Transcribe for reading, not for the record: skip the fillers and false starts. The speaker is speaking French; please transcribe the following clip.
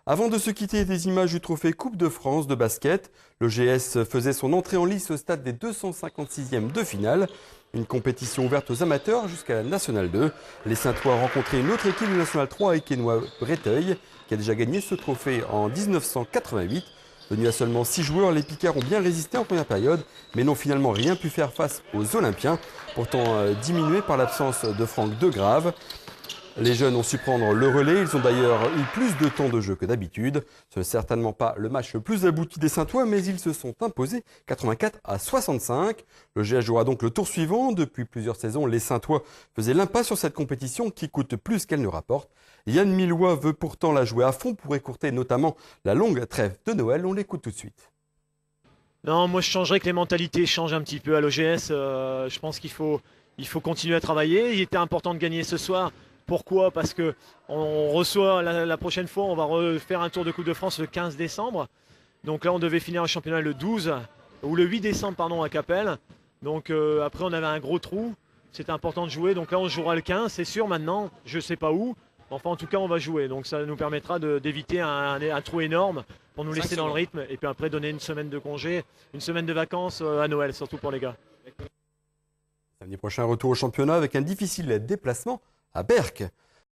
Avant de se quitter, des images du trophée Coupe de France de basket. Le GS faisait son entrée en lice au stade des 256e de finale. Une compétition ouverte aux amateurs jusqu'à la Nationale 2. Les Saintois rencontraient une autre équipe de Nationale 3, Équenois-Breteuil, qui a déjà gagné ce trophée en 1988. Venus à seulement 6 joueurs, les Picards ont bien résisté en première période, mais n'ont finalement rien pu faire face aux Olympiens, pourtant diminués par l'absence de Franck Degrave. Les jeunes ont su prendre le relais, ils ont d'ailleurs eu plus de temps de jeu que d'habitude. Ce n'est certainement pas le match le plus abouti des Saintois, mais ils se sont imposés 84-65. Le GS jouera donc le tour suivant. Depuis plusieurs saisons, les Saintois faisaient l'impasse sur cette compétition qui coûte plus qu'elle ne rapporte. Yann Millois veut pourtant la jouer à fond pour écourter notamment la longue trêve de Noël. On l'écoute tout de suite. Non, moi je changerais que les mentalités changent un petit peu à l'OGS. Je pense qu'il faut continuer à travailler. Il était important de gagner ce soir. Pourquoi? Parce que on reçoit la prochaine fois, on va refaire un tour de Coupe de France le 15 décembre. Donc là, on devait finir un championnat le 12 ou le 8 décembre pardon, à Capelle. Donc après, on avait un gros trou. C'était important de jouer. Donc là, on jouera le 15, c'est sûr. Maintenant, je ne sais pas où. Enfin, en tout cas, on va jouer. Donc ça nous permettra d'éviter un trou énorme pour nous laisser dans le rythme. Et puis après, donner une semaine de congé, une semaine de vacances à Noël, surtout pour les gars. Samedi prochain, retour au championnat avec un difficile déplacement à Berck.